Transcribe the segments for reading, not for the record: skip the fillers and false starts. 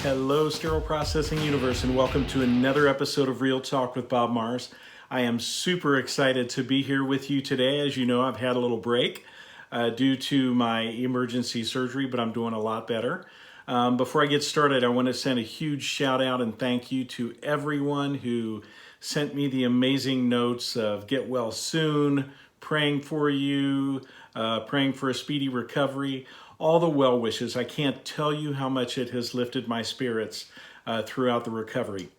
Hello, Sterile Processing Universe, and welcome to another episode of Real Talk with Bob Mars. I am super excited to be here with you today. As you know, I've had a little break due to my emergency surgery, but I'm doing a lot better. Before I get started, I want to send a huge shout out and thank you to everyone who sent me the amazing notes of get well soon, praying for you, praying for a speedy recovery. All the well wishes. I can't tell you how much it has lifted my spirits throughout the recovery.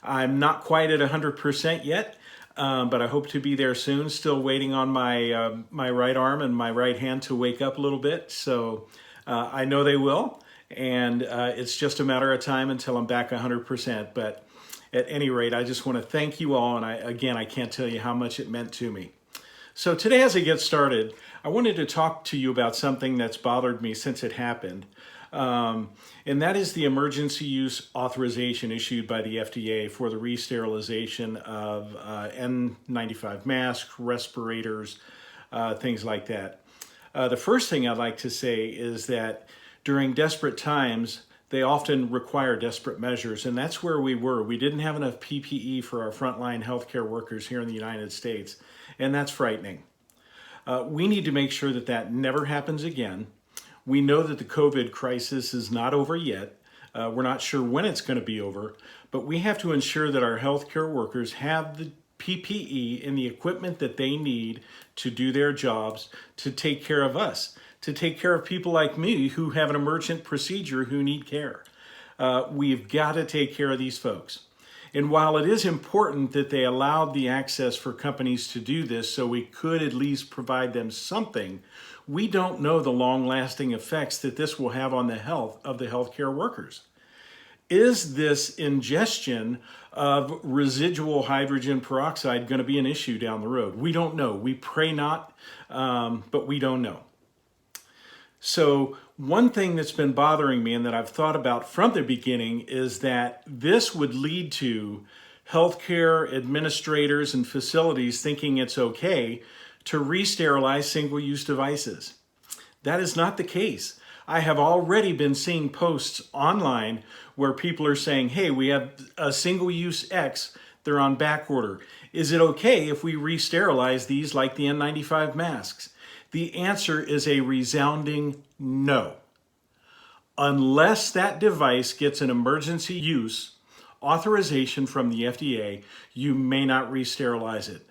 I'm not quite at 100% yet, but I hope to be there soon. Still waiting on my my right arm and my right hand to wake up a little bit. So I know they will, and it's just a matter of time until I'm back 100%. But at any rate, I just want to thank you all, and I can't tell you how much it meant to me. So today, as I get started, I wanted to talk to you about something that's bothered me since it happened, and that is the Emergency Use Authorization issued by the FDA for the re-sterilization of N95 masks, respirators, things like that. The first thing I'd like to say is that during desperate times, they often require desperate measures, and that's where we were. We didn't have enough PPE for our frontline healthcare workers here in the United States, and that's frightening. We need to make sure that that never happens again. We know that the COVID crisis is not over yet. We're not sure when it's going to be over, but we have to ensure that our healthcare workers have the PPE and the equipment that they need to do their jobs, to take care of us, to take care of people like me who have an emergent procedure who need care. We've got to take care of these folks. And while it is important that they allowed the access for companies to do this so we could at least provide them something, we don't know the long-lasting effects that this will have on the health of the healthcare workers. Is this ingestion of residual hydrogen peroxide going to be an issue down the road? We don't know. We pray not, but we don't know. So one thing that's been bothering me and that I've thought about from the beginning is that this would lead to healthcare administrators and facilities thinking it's okay to re-sterilize single-use devices. That is not the case. I have already been seeing posts online where people are saying, hey, we have a single-use X, they're on back order. Is it okay if we re-sterilize these like the N95 masks? The answer is a resounding no. Unless that device gets an emergency use authorization from the FDA, you may not re-sterilize it.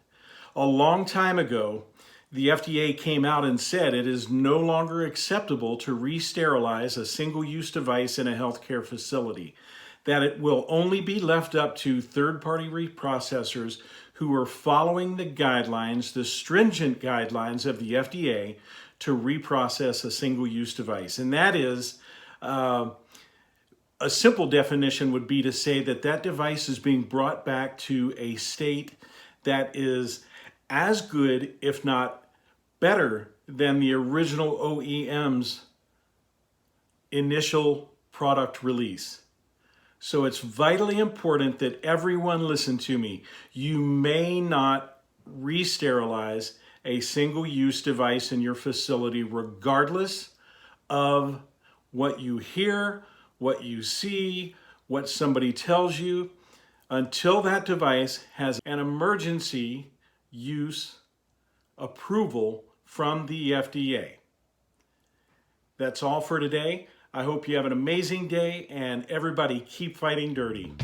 A long time ago, the FDA came out and said it is no longer acceptable to re-sterilize a single-use device in a healthcare facility, that it will only be left up to third-party reprocessors who are following the guidelines, the stringent guidelines of the FDA to reprocess a single-use device. And that is, a simple definition would be to say that that device is being brought back to a state that is as good, if not better, than the original OEM's initial product release. So it's vitally important that everyone listen to me. You may not re-sterilize a single-use device in your facility regardless of what you hear, what you see, what somebody tells you, until that device has an emergency use approval from the FDA. That's all for today. I hope you have an amazing day, and everybody keep fighting dirty.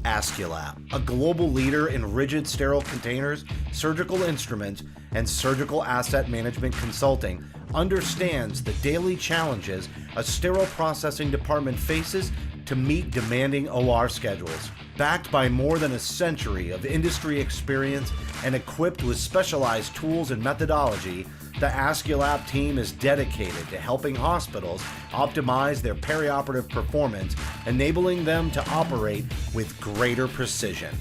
Aesculap, a global leader in rigid sterile containers, surgical instruments, and surgical asset management consulting, understands the daily challenges a sterile processing department faces to meet demanding OR schedules. Backed by more than a century of industry experience and equipped with specialized tools and methodology, the Aesculap team is dedicated to helping hospitals optimize their perioperative performance, enabling them to operate with greater precision.